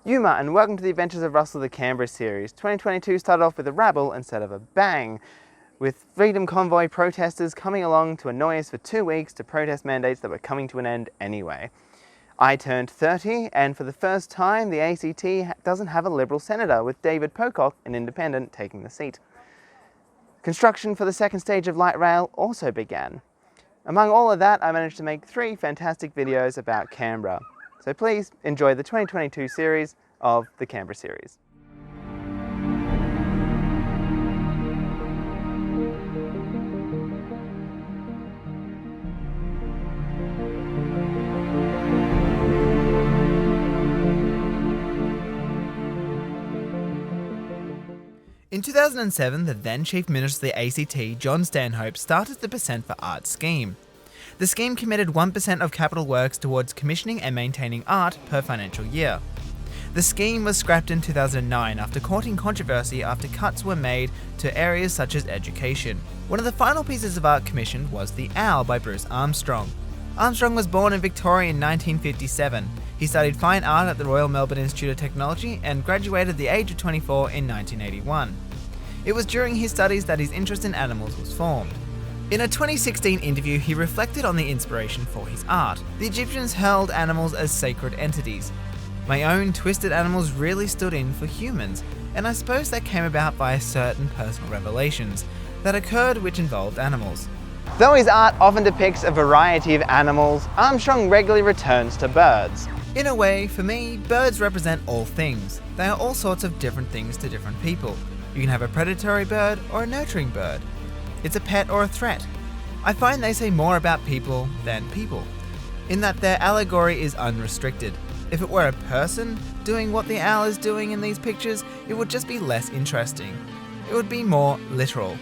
Yuma, and welcome to the Adventures of Russell the Canberra series. 2022 started off with a rabble instead of a bang, with Freedom Convoy protesters coming along to annoy us for 2 weeks to protest mandates that were coming to an end anyway. I turned 30, and for the first time the ACT doesn't have a Liberal senator, with David Pocock, an independent, taking the seat. Construction for the second stage of light rail also began. Among all of that, I managed to make 3 fantastic videos about Canberra. So please enjoy the 2022 series of the Canberra series. In 2007, the then Chief Minister of the ACT, John Stanhope, started the Percent for Art scheme. The scheme committed 1% of capital works towards commissioning and maintaining art per financial year. The scheme was scrapped in 2009 after courting controversy after cuts were made to areas such as education. One of the final pieces of art commissioned was The Owl by Bruce Armstrong. Armstrong was born in Victoria in 1957. He studied fine art at the Royal Melbourne Institute of Technology and graduated at the age of 24 in 1981. It was during his studies that his interest in animals was formed. In a 2016 interview, he reflected on the inspiration for his art. The Egyptians held animals as sacred entities. My own twisted animals really stood in for humans, and I suppose that came about via certain personal revelations that occurred which involved animals. Though his art often depicts a variety of animals, Armstrong regularly returns to birds. In a way, for me, birds represent all things. They are all sorts of different things to different people. You can have a predatory bird or a nurturing bird. It's a pet or a threat. I find they say more about people than people, in that their allegory is unrestricted. If it were a person doing what the owl is doing in these pictures, it would just be less interesting. It would be more literal.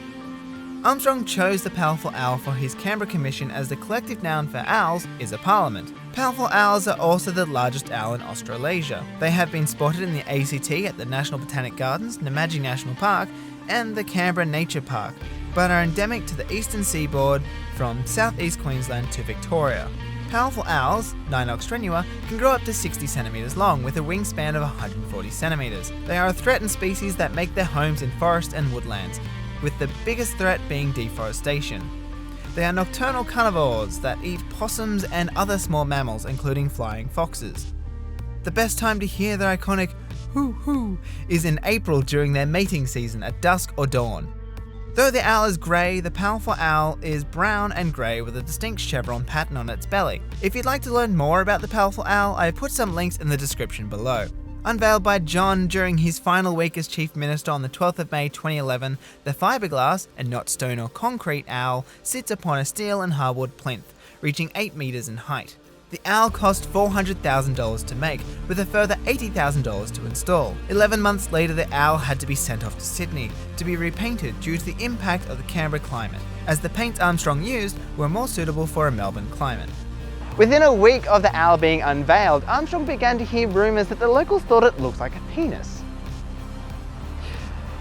Armstrong chose the powerful owl for his Canberra commission, as the collective noun for owls is a parliament. Powerful owls are also the largest owl in Australasia. They have been spotted in the ACT at the National Botanic Gardens, Namadgi National Park and the Canberra Nature Park, but are endemic to the eastern seaboard from southeast Queensland to Victoria. Powerful owls, Ninox strenua, can grow up to 60 centimetres long with a wingspan of 140 centimetres. They are a threatened species that make their homes in forests and woodlands, with the biggest threat being deforestation. They are nocturnal carnivores that eat possums and other small mammals, including flying foxes. The best time to hear their iconic hoo hoo is in April during their mating season at dusk or dawn. Though the owl is grey, the powerful owl is brown and grey with a distinct chevron pattern on its belly. If you'd like to learn more about the powerful owl, I have put some links in the description below. Unveiled by John during his final week as Chief Minister on the 12th of May 2011, the fiberglass, and not stone or concrete owl, sits upon a steel and hardwood plinth, reaching 8 metres in height. The owl cost $400,000 to make, with a further $80,000 to install. 11 months later, the owl had to be sent off to Sydney to be repainted due to the impact of the Canberra climate, as the paints Armstrong used were more suitable for a Melbourne climate. Within a week of the owl being unveiled, Armstrong began to hear rumours that the locals thought it looked like a penis.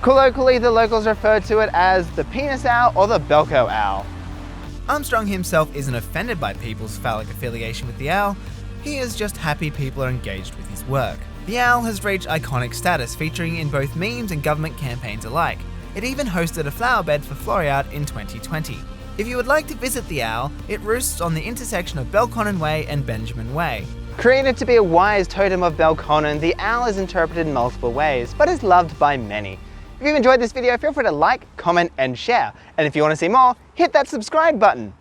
Colloquially, the locals referred to it as the penis owl or the Belko owl. Armstrong himself isn't offended by people's phallic affiliation with the owl. He is just happy people are engaged with his work. The owl has reached iconic status, featuring in both memes and government campaigns alike. It even hosted a flower bed for Floriade in 2020. If you would like to visit the owl, it roosts on the intersection of Belconnen Way and Benjamin Way. Created to be a wise totem of Belconnen, the owl is interpreted in multiple ways, but is loved by many. If you've enjoyed this video, feel free to like, comment and share. And if you want to see more, hit that subscribe button.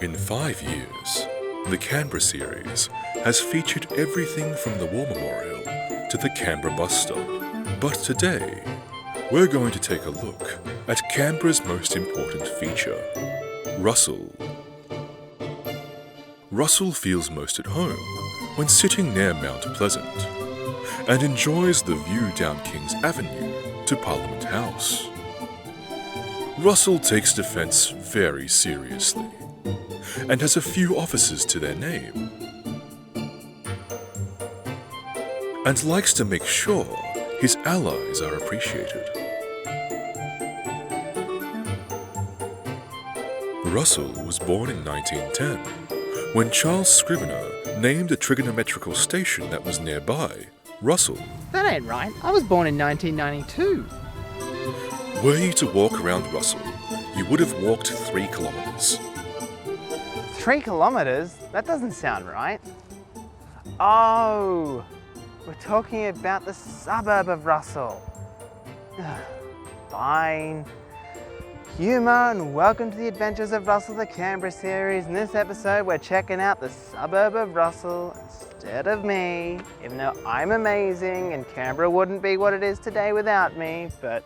In 5 years, the Canberra series has featured everything from the War Memorial to the Canberra bus stop. But today, we're going to take a look at Canberra's most important feature, Russell. Russell feels most at home when sitting near Mount Pleasant and enjoys the view down Kings Avenue to Parliament House. Russell takes defence very seriously and has a few officers to their name, and likes to make sure his allies are appreciated. Russell was born in 1910, when Charles Scrivener named a trigonometrical station that was nearby Russell. That ain't right. I was born in 1992. Were you to walk around Russell, you would have walked 3 kilometres. 3 kilometres? That doesn't sound right. Oh, we're talking about the suburb of Russell. Fine. Humour and welcome to the Adventures of Russell the Canberra series. In this episode we're checking out the suburb of Russell instead of me, even though I'm amazing and Canberra wouldn't be what it is today without me, but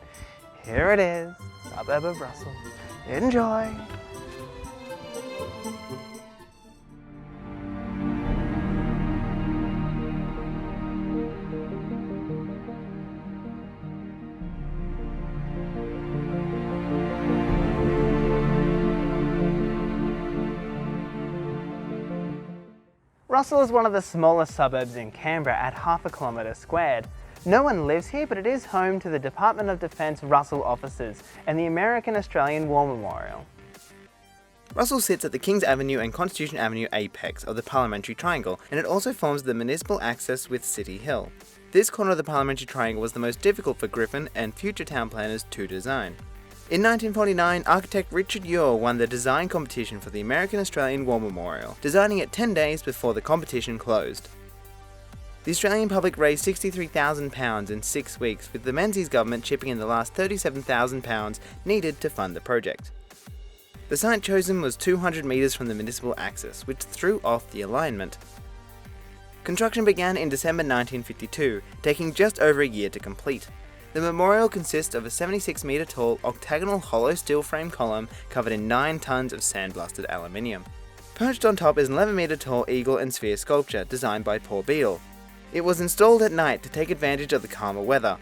here it is, suburb of Russell. Enjoy! Russell is one of the smallest suburbs in Canberra at half a kilometre squared. No one lives here, but it is home to the Department of Defence Russell offices and the American-Australian War Memorial. Russell sits at the Kings Avenue and Constitution Avenue apex of the Parliamentary Triangle, and it also forms the municipal axis with City Hill. This corner of the Parliamentary Triangle was the most difficult for Griffin and future town planners to design. In 1949, architect Richard Ure won the design competition for the American-Australian War Memorial, designing it 10 days before the competition closed. The Australian public raised £63,000 in 6 weeks, with the Menzies government chipping in the last £37,000 needed to fund the project. The site chosen was 200 metres from the municipal axis, which threw off the alignment. Construction began in December 1952, taking just over a year to complete. The memorial consists of a 76-metre tall octagonal hollow steel frame column covered in 9 tonnes of sandblasted aluminium. Perched on top is an 11-metre tall eagle and sphere sculpture designed by Paul Beale. It was installed at night to take advantage of the calmer weather.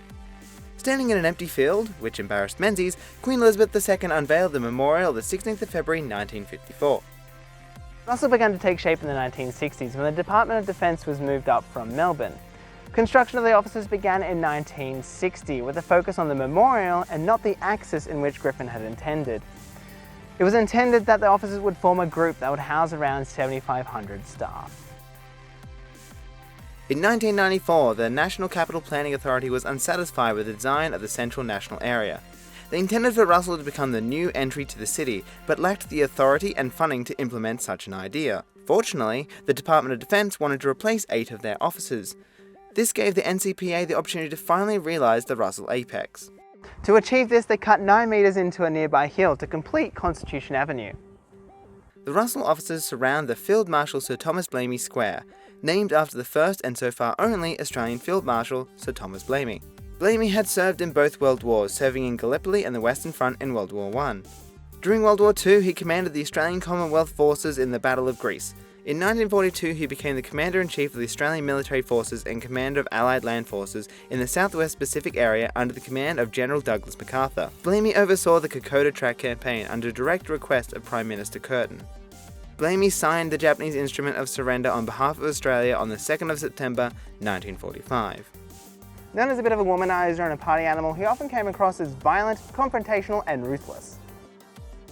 Standing in an empty field, which embarrassed Menzies, Queen Elizabeth II unveiled the memorial the 16th of February 1954. Russell began to take shape in the 1960s when the Department of Defence was moved up from Melbourne. Construction of the offices began in 1960 with a focus on the memorial and not the axis in which Griffin had intended. It was intended that the offices would form a group that would house around 7,500 staff. In 1994, the National Capital Planning Authority was unsatisfied with the design of the Central National Area. They intended for Russell to become the new entry to the city, but lacked the authority and funding to implement such an idea. Fortunately, the Department of Defence wanted to replace 8 of their offices. This gave the NCPA the opportunity to finally realise the Russell apex. To achieve this, they cut 9 metres into a nearby hill to complete Constitution Avenue. The Russell offices surround the Field Marshal Sir Thomas Blamey Square, named after the first and so far only Australian Field Marshal Sir Thomas Blamey. Blamey had served in both World Wars, serving in Gallipoli and the Western Front in World War I. During World War II, he commanded the Australian Commonwealth Forces in the Battle of Greece. In 1942, he became the Commander-in-Chief of the Australian Military Forces and Commander of Allied Land Forces in the Southwest Pacific area under the command of General Douglas MacArthur. Blamey oversaw the Kokoda Track campaign under direct request of Prime Minister Curtin. Blamey signed the Japanese Instrument of Surrender on behalf of Australia on the 2nd of September 1945. Known as a bit of a womanizer and a party animal, he often came across as violent, confrontational and ruthless.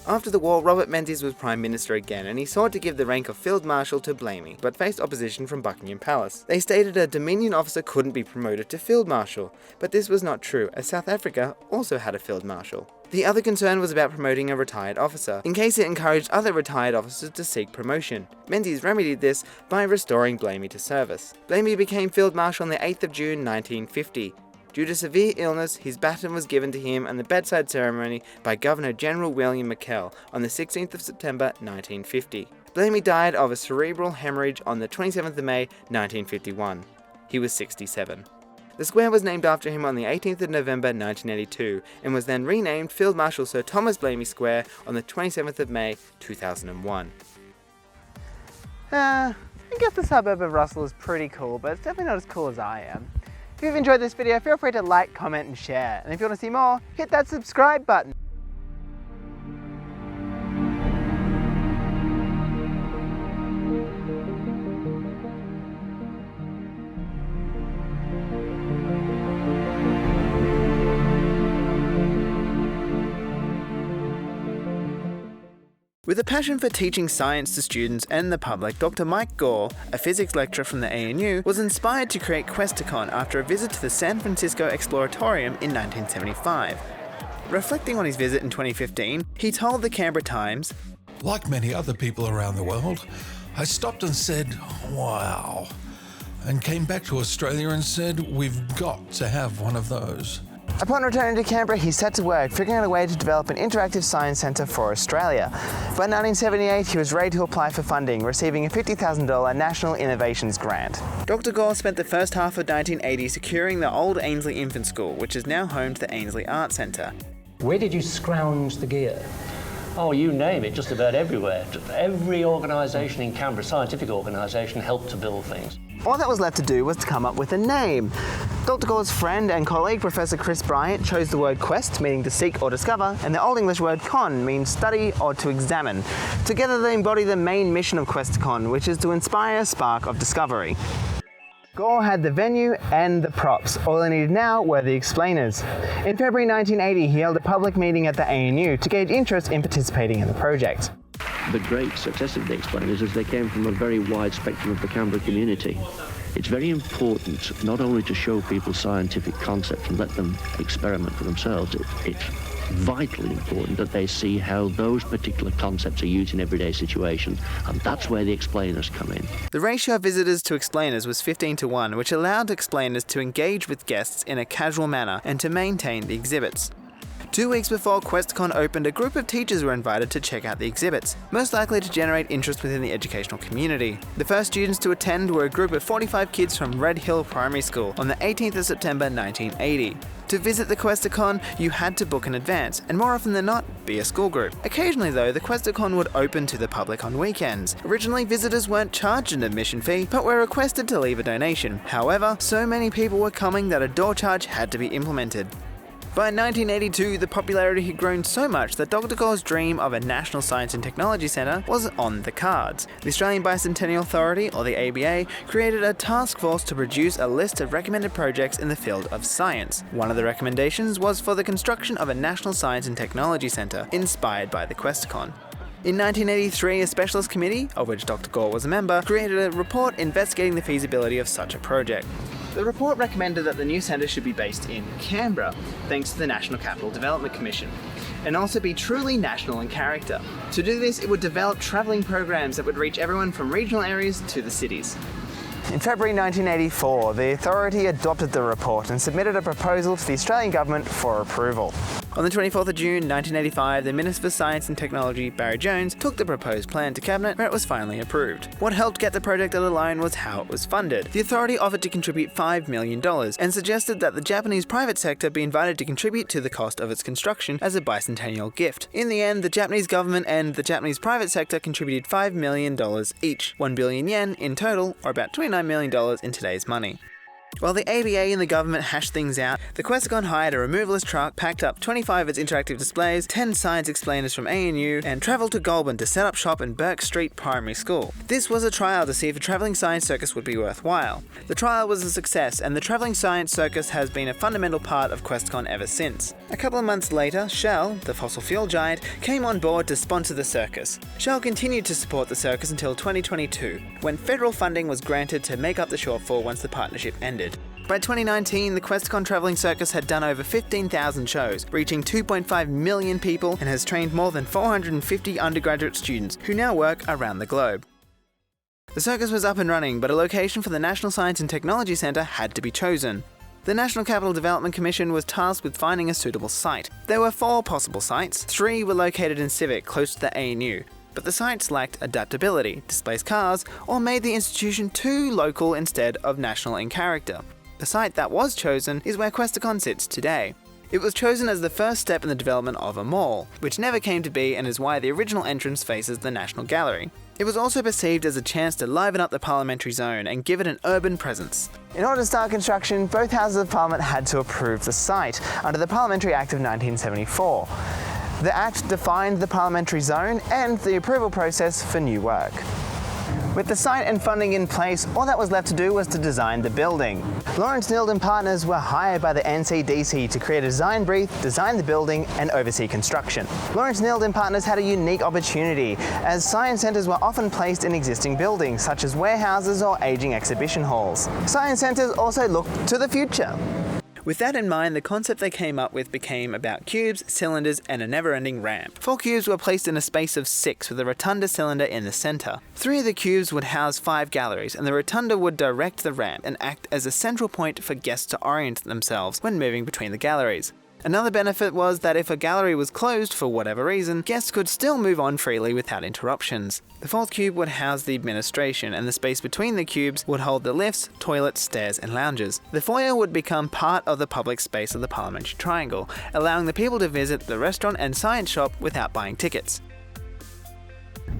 After the war, Robert Menzies was Prime Minister again, and he sought to give the rank of Field Marshal to Blamey, but faced opposition from Buckingham Palace. They stated a Dominion officer couldn't be promoted to Field Marshal, but this was not true, as South Africa also had a Field Marshal. The other concern was about promoting a retired officer, in case it encouraged other retired officers to seek promotion. Menzies remedied this by restoring Blamey to service. Blamey became Field Marshal on the 8th of June 1950. Due to severe illness, his baton was given to him and the bedside ceremony by Governor-General William McKell on the 16th of September 1950. Blamey died of a cerebral hemorrhage on the 27th of May 1951. He was 67. The square was named after him on the 18th of November 1982 and was then renamed Field Marshal Sir Thomas Blamey Square on the 27th of May 2001. I guess the suburb of Russell is pretty cool, but it's definitely not as cool as I am. If you've enjoyed this video, feel free to like, comment and share. And if you want to see more, hit that subscribe button. With a passion for teaching science to students and the public, Dr. Mike Gore, a physics lecturer from the ANU, was inspired to create Questacon after a visit to the San Francisco Exploratorium in 1975. Reflecting on his visit in 2015, he told the Canberra Times, "Like many other people around the world, I stopped and said, wow, and came back to Australia and said, we've got to have one of those." Upon returning to Canberra, he set to work figuring out a way to develop an interactive science centre for Australia. By 1978, he was ready to apply for funding, receiving a $50,000 National Innovations Grant. Dr. Gore spent the first half of 1980 securing the old Ainsley Infant School, which is now home to the Ainsley Art Centre. Where did you scrounge the gear? Oh, you name it, just about everywhere. Every organisation in Canberra, scientific organisation, helped to build things. All that was left to do was to come up with a name. Dr. Gore's friend and colleague, Professor Chris Bryant, chose the word quest, meaning to seek or discover, and the Old English word con means study or to examine. Together they embody the main mission of Questacon, which is to inspire a spark of discovery. Gore had the venue and the props. All they needed now were the explainers. In February 1980, he held a public meeting at the ANU to gauge interest in participating in the project. The great success of the explainers is they came from a very wide spectrum of the Canberra community. It's very important not only to show people scientific concepts and let them experiment for themselves, it's vitally important that they see how those particular concepts are used in everyday situations, and that's where the explainers come in. The ratio of visitors to explainers was 15:1, which allowed explainers to engage with guests in a casual manner and to maintain the exhibits. 2 weeks before Questacon opened, a group of teachers were invited to check out the exhibits, most likely to generate interest within the educational community. The first students to attend were a group of 45 kids from Red Hill Primary School on the 18th of September 1980. To visit the Questacon, you had to book in advance, and more often than not, be a school group. Occasionally though, the Questacon would open to the public on weekends. Originally, visitors weren't charged an admission fee, but were requested to leave a donation. However, so many people were coming that a door charge had to be implemented. By 1982, the popularity had grown so much that Dr. Gore's dream of a National Science and Technology Centre was on the cards. The Australian Bicentennial Authority, or the ABA, created a task force to produce a list of recommended projects in the field of science. One of the recommendations was for the construction of a National Science and Technology Centre, inspired by the Questacon. In 1983, a specialist committee, of which Dr. Gore was a member, created a report investigating the feasibility of such a project. The report recommended that the new centre should be based in Canberra, thanks to the National Capital Development Commission, and also be truly national in character. To do this, it would develop travelling programs that would reach everyone from regional areas to the cities. In February 1984, the authority adopted the report and submitted a proposal to the Australian Government for approval. On the 24th of June 1985, the Minister for Science and Technology, Barry Jones, took the proposed plan to Cabinet, where it was finally approved. What helped get the project over the line was how it was funded. The authority offered to contribute $5 million and suggested that the Japanese private sector be invited to contribute to the cost of its construction as a bicentennial gift. In the end, the Japanese government and the Japanese private sector contributed $5 million each, 1 billion yen in total, or about $29 million in today's money. While the ABA and the government hashed things out, the Questacon hired a removalist truck, packed up 25 of its interactive displays, 10 science explainers from ANU, and travelled to Goulburn to set up shop in Burke Street Primary School. This was a trial to see if a travelling science circus would be worthwhile. The trial was a success, and the travelling science circus has been a fundamental part of Questacon ever since. A couple of months later, Shell, the fossil fuel giant, came on board to sponsor the circus. Shell continued to support the circus until 2022, when federal funding was granted to make up the shortfall once the partnership ended. By 2019, the Questacon Travelling Circus had done over 15,000 shows, reaching 2.5 million people, and has trained more than 450 undergraduate students who now work around the globe. The circus was up and running, but a location for the National Science and Technology Centre had to be chosen. The National Capital Development Commission was tasked with finding a suitable site. There were 4 possible sites. 3 were located in Civic, close to the ANU. But the sites lacked adaptability, displaced cars, or made the institution too local instead of national in character. The site that was chosen is where Questacon sits today. It was chosen as the first step in the development of a mall, which never came to be and is why the original entrance faces the National Gallery. It was also perceived as a chance to liven up the parliamentary zone and give it an urban presence. In order to start construction, both houses of Parliament had to approve the site under the Parliamentary Act of 1974. The Act defined the parliamentary zone and the approval process for new work. With the site and funding in place, all that was left to do was to design the building. Lawrence Nield and partners were hired by the NCDC to create a design brief, design the building, and oversee construction. Lawrence Nield and partners had a unique opportunity, as science centres were often placed in existing buildings, such as warehouses or aging exhibition halls. Science centres also looked to the future. With that in mind, the concept they came up with became about cubes, cylinders, and a never-ending ramp. 4 cubes were placed in a space of 6 with a rotunda cylinder in the centre. 3 of the cubes would house 5 galleries, and the rotunda would direct the ramp and act as a central point for guests to orient themselves when moving between the galleries. Another benefit was that if a gallery was closed for whatever reason, guests could still move on freely without interruptions. The 4th cube would house the administration, and the space between the cubes would hold the lifts, toilets, stairs, and lounges. The foyer would become part of the public space of the Parliamentary Triangle, allowing the people to visit the restaurant and science shop without buying tickets.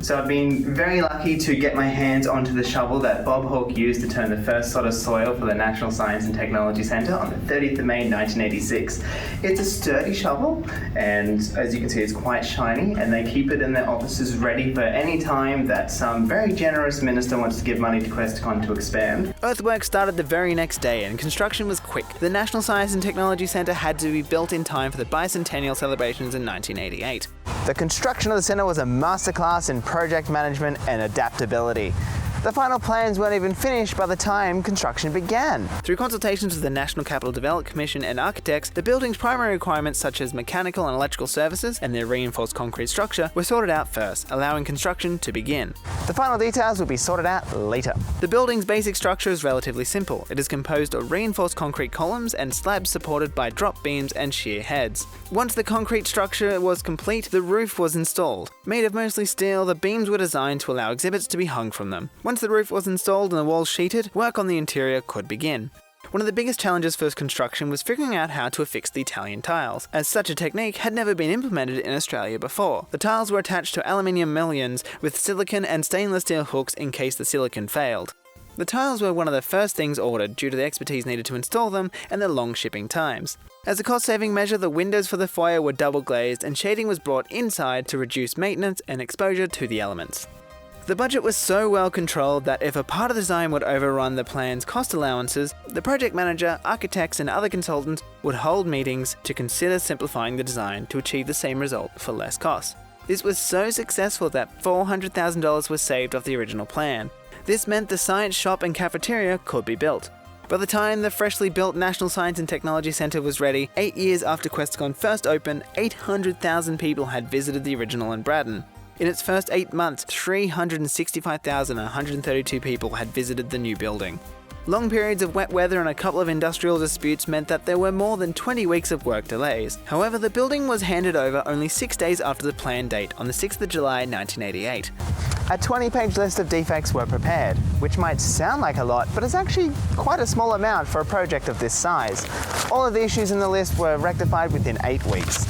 So I've been very lucky to get my hands onto the shovel that Bob Hawke used to turn the first sod of soil for the National Science and Technology Centre on the 30th of May 1986. It's a sturdy shovel, and as you can see it's quite shiny, and they keep it in their offices ready for any time that some very generous minister wants to give money to Questacon to expand. Earthwork started the very next day and construction was quick. The National Science and Technology Centre had to be built in time for the bicentennial celebrations in 1988. The construction of the centre was a masterclass in project management and adaptability. The final plans weren't even finished by the time construction began. Through consultations with the National Capital Development Commission and architects, the building's primary requirements such as mechanical and electrical services and their reinforced concrete structure were sorted out first, allowing construction to begin. The final details will be sorted out later. The building's basic structure is relatively simple. It is composed of reinforced concrete columns and slabs supported by drop beams and shear heads. Once the concrete structure was complete, the roof was installed. Made of mostly steel, the beams were designed to allow exhibits to be hung from them. Once the roof was installed and the walls sheeted, work on the interior could begin. One of the biggest challenges for construction was figuring out how to affix the Italian tiles, as such a technique had never been implemented in Australia before. The tiles were attached to aluminium mullions with silicon and stainless steel hooks in case the silicon failed. The tiles were one of the first things ordered due to the expertise needed to install them and their long shipping times. As a cost-saving measure, the windows for the foyer were double glazed and shading was brought inside to reduce maintenance and exposure to the elements. The budget was so well controlled that if a part of the design would overrun the plan's cost allowances, the project manager, architects and other consultants would hold meetings to consider simplifying the design to achieve the same result for less cost. This was so successful that $400,000 was saved off the original plan. This meant the science shop and cafeteria could be built. By the time the freshly built National Science and Technology Centre was ready, 8 years after Questacon first opened, 800,000 people had visited the original in Braddon. In its first 8 months, 365,132 people had visited the new building. Long periods of wet weather and a couple of industrial disputes meant that there were more than 20 weeks of work delays. However, the building was handed over only 6 days after the planned date on the 6th of July 1988. A 20-page list of defects were prepared, which might sound like a lot, but it's actually quite a small amount for a project of this size. All of the issues in the list were rectified within 8 weeks.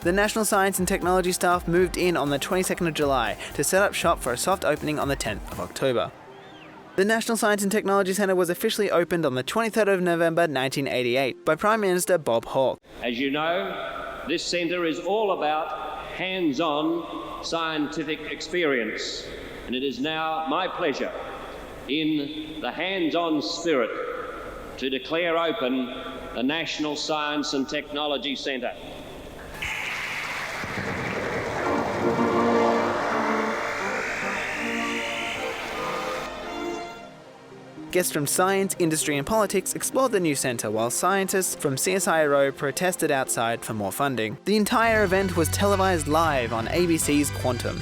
The National Science and Technology staff moved in on the 22nd of July to set up shop for a soft opening on the 10th of October. The National Science and Technology Centre was officially opened on the 23rd of November 1988 by Prime Minister Bob Hawke. As you know, this centre is all about hands-on scientific experience, and it is now my pleasure, in the hands-on spirit, to declare open the National Science and Technology Centre. Guests from science, industry and politics explored the new centre, while scientists from CSIRO protested outside for more funding. The entire event was televised live on ABC's Quantum.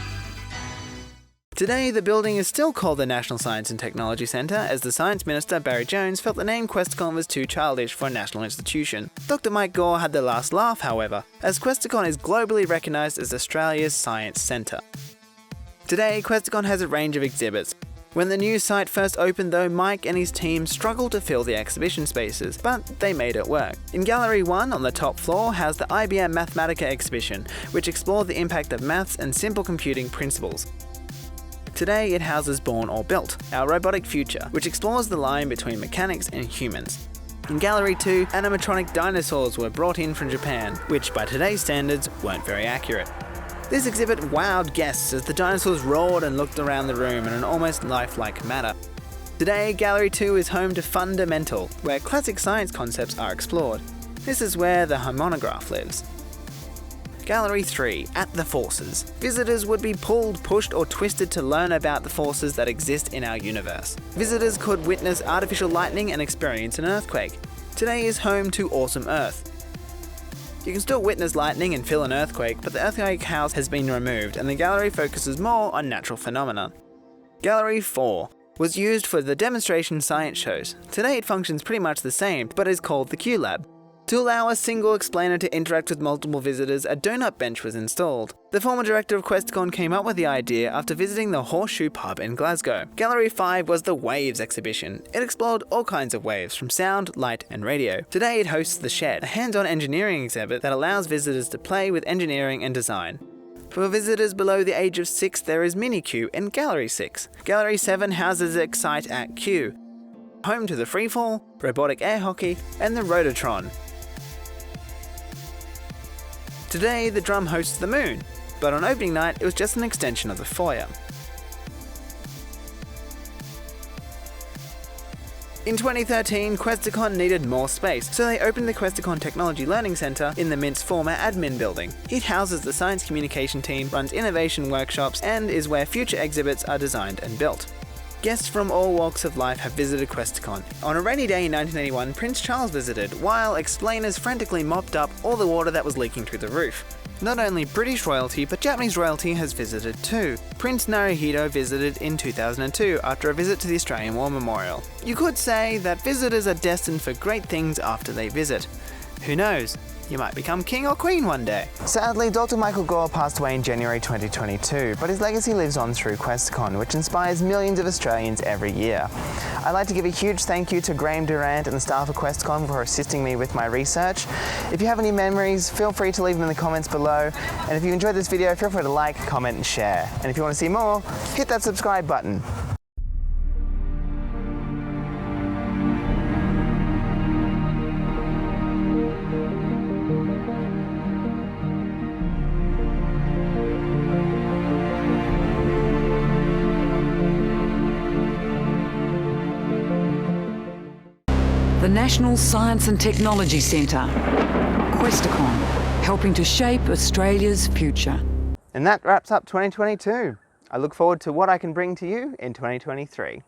Today, the building is still called the National Science and Technology Centre, as the Science Minister Barry Jones felt the name Questacon was too childish for a national institution. Dr. Mike Gore had the last laugh, however, as Questacon is globally recognised as Australia's science centre. Today, Questacon has a range of exhibits. When the new site first opened though, Mike and his team struggled to fill the exhibition spaces, but they made it work. In Gallery 1 on the top floor housed the IBM Mathematica exhibition, which explored the impact of maths and simple computing principles. Today it houses Born or Built, our robotic future, which explores the line between mechanics and humans. In Gallery 2, animatronic dinosaurs were brought in from Japan, which by today's standards weren't very accurate. This exhibit wowed guests as the dinosaurs roared and looked around the room in an almost lifelike manner. Today, Gallery 2 is home to Fundamental, where classic science concepts are explored. This is where the harmonograph lives. Gallery 3, At the Forces. Visitors would be pulled, pushed or twisted to learn about the forces that exist in our universe. Visitors could witness artificial lightning and experience an earthquake. Today is home to Awesome Earth. You can still witness lightning and feel an earthquake, but the earthquake house has been removed and the gallery focuses more on natural phenomena. Gallery 4 was used for the demonstration science shows. Today it functions pretty much the same, but is called the Q Lab. To allow a single explainer to interact with multiple visitors, a donut bench was installed. The former director of Questacon came up with the idea after visiting the Horseshoe Pub in Glasgow. Gallery 5 was the Waves exhibition. It explored all kinds of waves, from sound, light and radio. Today it hosts The Shed, a hands-on engineering exhibit that allows visitors to play with engineering and design. For visitors below the age of 6, there is Mini-Q in Gallery 6. Gallery 7 houses Excite at Q, home to the freefall, robotic air hockey and the Rototron. Today, the drum hosts the moon, but on opening night it was just an extension of the foyer. In 2013, Questacon needed more space, so they opened the Questacon Technology Learning Centre in the Mint's former admin building. It houses the science communication team, runs innovation workshops, and is where future exhibits are designed and built. Guests from all walks of life have visited Questacon. On a rainy day in 1981, Prince Charles visited, while explainers frantically mopped up all the water that was leaking through the roof. Not only British royalty, but Japanese royalty has visited too. Prince Naruhito visited in 2002 after a visit to the Australian War Memorial. You could say that visitors are destined for great things after they visit. Who knows? You might become king or queen one day. Sadly, Dr. Michael Gore passed away in January 2022, but his legacy lives on through Questacon, which inspires millions of Australians every year. I'd like to give a huge thank you to Graham Durant and the staff of Questacon for assisting me with my research. If you have any memories, feel free to leave them in the comments below. And if you enjoyed this video, feel free to like, comment and share. And if you want to see more, hit that subscribe button. The National Science and Technology Centre, Questacon, helping to shape Australia's future. And that wraps up 2022. I look forward to what I can bring to you in 2023.